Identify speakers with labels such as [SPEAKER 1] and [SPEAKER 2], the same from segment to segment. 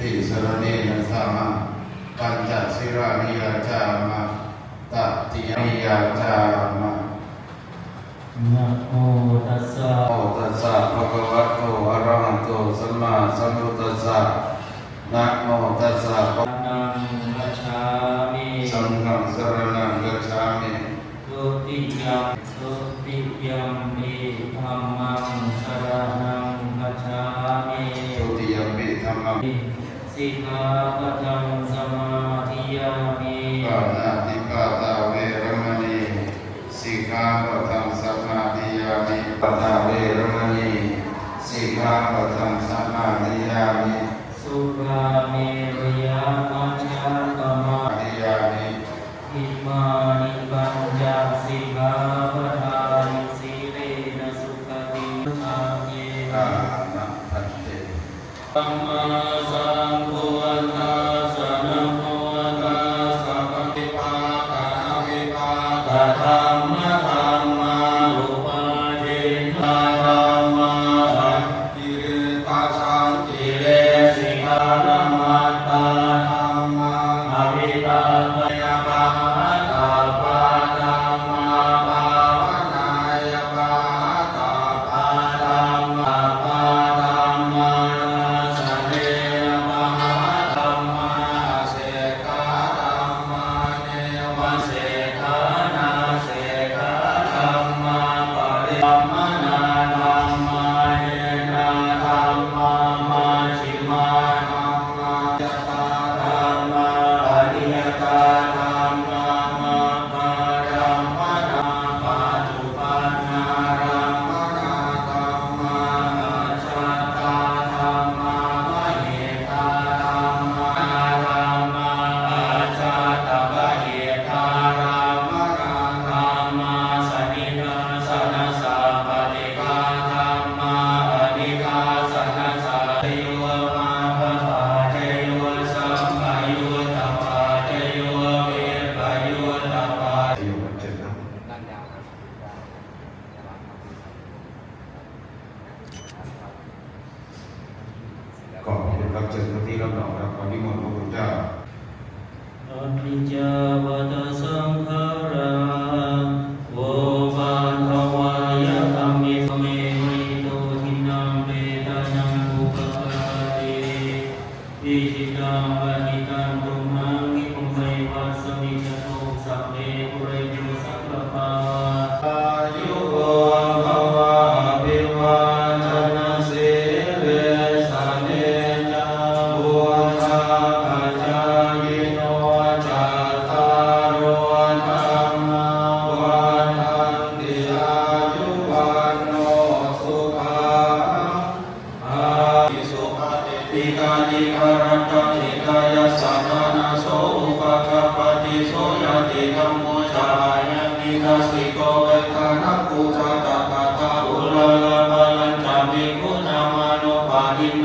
[SPEAKER 1] ติสรณีนัสสามะปัญจศีลานิยาจามะตัตติยนิยาจามะ
[SPEAKER 2] นะโมตัสสะ
[SPEAKER 1] โมตัสสะภะคะวะโตอะระหะโตสัมมาสัมพุทธัสสะนะโมตัสสะภะ
[SPEAKER 2] นังกัจฉามิ
[SPEAKER 1] สังฆังสรณังกัจฉามิ
[SPEAKER 2] ทุติยัมปิธัมมังสรณังกัจฉามิ
[SPEAKER 1] ทุติยัมปิธัมมัง
[SPEAKER 2] สิกขาปะทังสมาธิยามิ
[SPEAKER 1] ปานาติปาตาเวรมณีสิกขาปะทังสมาธิยามิปาตาเวรมณีสิกขาปะทังสมาธิยามิ
[SPEAKER 2] สุราเมรยามัจจกมา
[SPEAKER 1] ธิยามิ
[SPEAKER 2] อิมานิปัญจสิกขาปะทานิสีเลนะสุขติอาเย
[SPEAKER 1] อานะภัตติ
[SPEAKER 2] ธัมมาสังโฆนาสนะโมตัสสะภะคะวะโตอะระหะโตสัมมาสัมพุทธัสสะธัมมาธัมมารูปาเทนะธัมมาสังกิริปัสสังกิเลสิกขานามัตตาธัมมาอภิตาปยาปะหาตาปะธัมมาภาวนายปะตาปะธัมมาปะธัมมาสเนนะปะหาธัมมาเสกขาธัมมาเนวะเสกขานาเสกขาธัมมาปริธัมมานาธัมมาเนนะธัมมามาชิมาธัมมายตาธัมมาอริยตาธัมมามาปะธัมมานาปัจจุปันนาธัมมานาธัมมาชัตตาธัมมามะเหตาธัมมาธัมมาชัตตะวะเหตาธัมมาธัมมาสนิทาสนะสาปฏิฆาธัมมาอนิฆาสนะสาเทวมาปะปะเทวสัมปยุตตปะเทวเวปยุตตปะ
[SPEAKER 1] อยู่กันเจ็ดนะก่อนที่จะรับเชิญที่รับรองรับความนิมนต์พระพุทธเจ้า
[SPEAKER 2] อภิจจาวัตสังขาราโวปาทวายะธัมมิสเมหิโตทินังเวทานังอุปกาติอิจิตังวะหิตังตุมังคิปุเมวัสสมิจตุสัพเพปุเรโยสัพพปาอายุโกภวะอภิวาทนาสิริสเนจังบุญาปัจจายโนจัตตารโอธรรมาวันทันติอายุวันโนสุขังอาภิสุปฏิทิกานิกรัตตังนิกายสัทธานาโสอุปกัปปติโสยติธัมโมจายานิทัสสิโกเวทานัปุจจตตะตะอุลาลาภลัญจามิกุณามานุปาทิน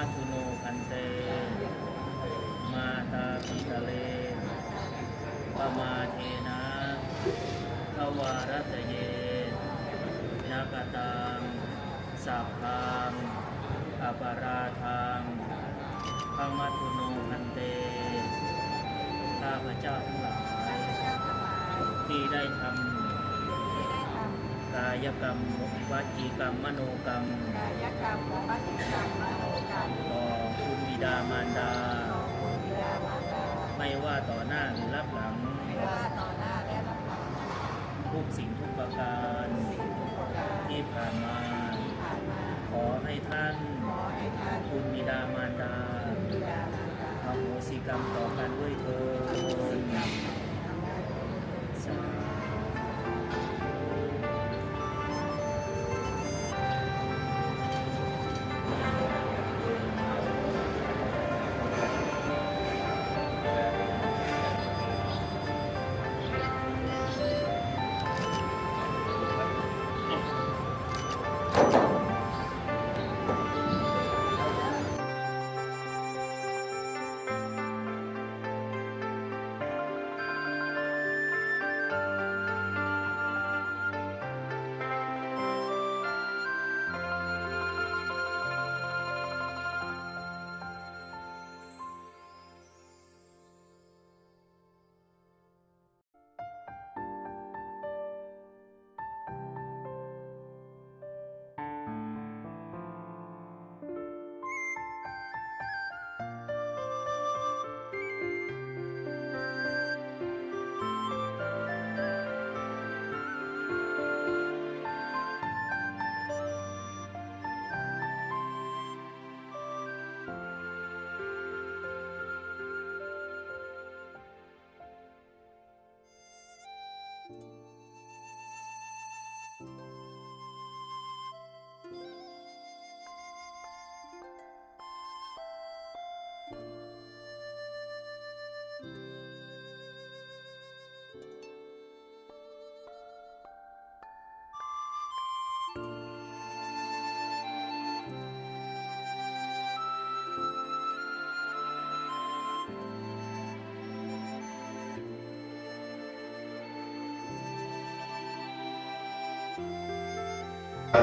[SPEAKER 3] มัทุโนพันเตมาตาปิตะเลปมาเทนะทวารตเยนากตังสัพพังอปาราทังปมัทุโนพันเตข้าพเจ้าทั้งหลายที่ได้ทำกายกรรมวจีกรรมมโนกรรมต่อคุณบิดามารดาไม่ว่าต่อหน้าหรือรับหลังทุกสิ่งทุกประการที่ผ่านมาขอให้ท่านคุณบิดามารดาอโหสิกรรมต่อกันด้วยเถิด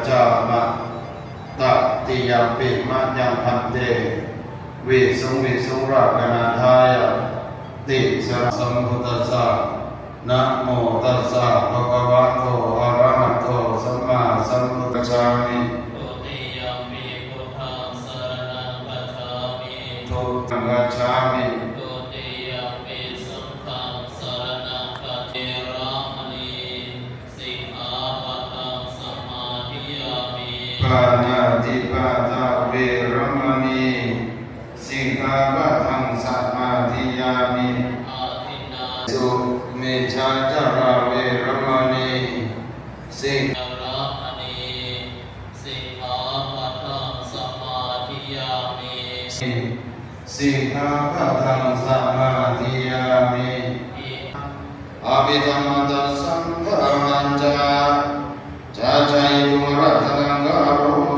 [SPEAKER 1] จามะตติยมปิมะยังพันเตวิสุงรักนาทายะติสรสัมพุทธัสสะนะโมตัสสะภะคะวะโตอะระหะโตสัมมาสัมพุทธัสสะมิ
[SPEAKER 2] ตุติยมปิพุทธังสรณังคัจฉามิ
[SPEAKER 1] ทุตังคัจฉามิ
[SPEAKER 2] ตุติยมปิสังฆังสรณังคัจฉามิสิกขาปะทังสมาธิยามิ
[SPEAKER 1] ปานาติปาตาเวรมณีสิกขาปะทังสมาธิยามิสุเมชาจาราเวรมณีสิก
[SPEAKER 2] ขาปะทังสมาธิยามิ
[SPEAKER 1] สิกขาปะทังสมาธิยามิอภิธรรมตัสสังฆามัญจาจาจัยตุรัตนังกะโร
[SPEAKER 2] ต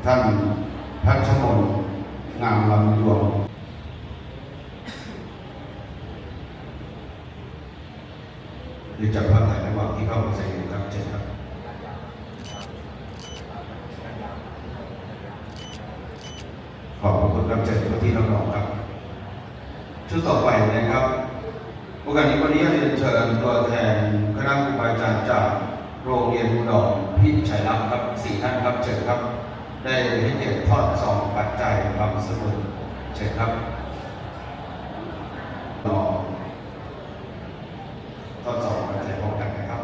[SPEAKER 1] ท่านพัชมนงามลำยวงหรือจากภาคไทยระหว่างที่เข้ามาใส่ครับเชิญครับขอบคุณครับเชิญที่เราบอกครับชุดต่อไปนะครับโอกาสนี้วันนี้เรียนเชิญตัวแทนคณะครูบาอาจารย์จากโรงเรียนอุดรพิชัยรักษ์ครับ4ท่านครับเชิญครับได้ให้เกียรติทอดซองปัจจัยความสมุนเชิญครับทอดซองปัจจัยพร้อมกันนะครับ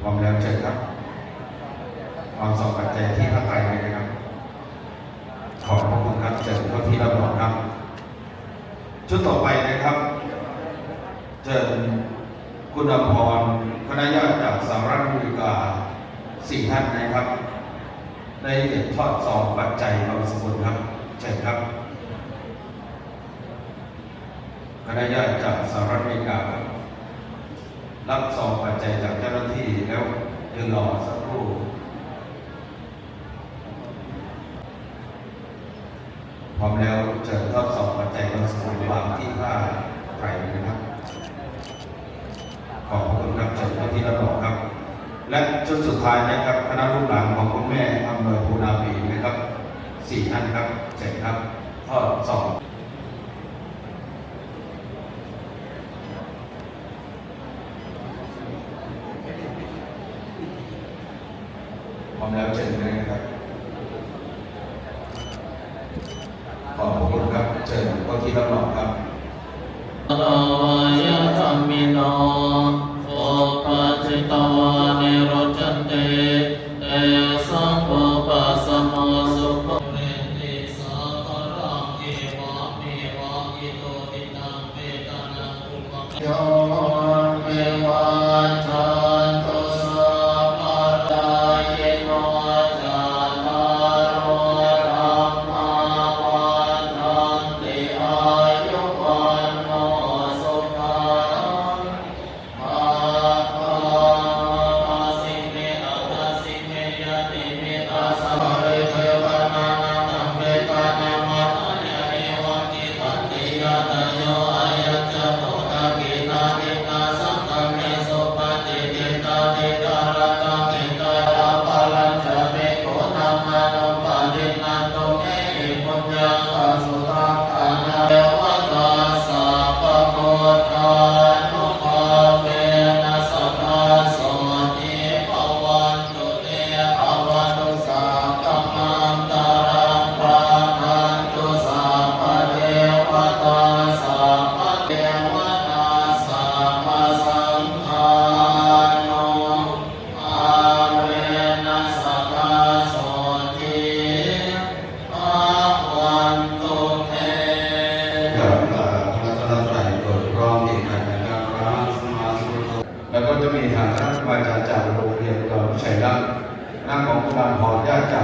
[SPEAKER 1] พร้อมแล้วเชิญครับความซองปัจจัยที่พระไตรเลยนะครับขอบพระคุณครับเชิญเข้าที่รับรองครับชุดต่อไปนะครับเชิญคุณอภรณ์คณะญาติจากสหรัฐอเมริกา4ท่านนะครับได้เก็บทอดซองปัจจัยความสมบูรณ์ครับเชิญครับคณะญาติจากสหรัฐอเมริการับซองปัจจัยจากเจ้าหน้าที่แล้วยืนรอสักครู่พร้อมแล้วเชิญทอดซองปัจจัยความสมบูรณ์วางที่ผ้าไตรนะครับขอบคุณครับเชิญเข้าที่รับรองครับและชุดสุดท้ายนะครับคณะลูกหลานของคุณแม่อำเภอภูนาปีนะครับ4ท่านครับเชิญครับทอดซองพร้อมแล้วเชิญเลยนะครับขอบคุณครับเชิญเข้าที่รับรองครับ
[SPEAKER 3] อรายะธัมมิโนโอปัจจิตวานิโรจันเตเอสังโฆปัสสโมสุขเรติสาคารัง
[SPEAKER 1] อาจารย์จากโรงเรียนดอนชัยรัตน์นางของกุลาภรณ์ญาติจาก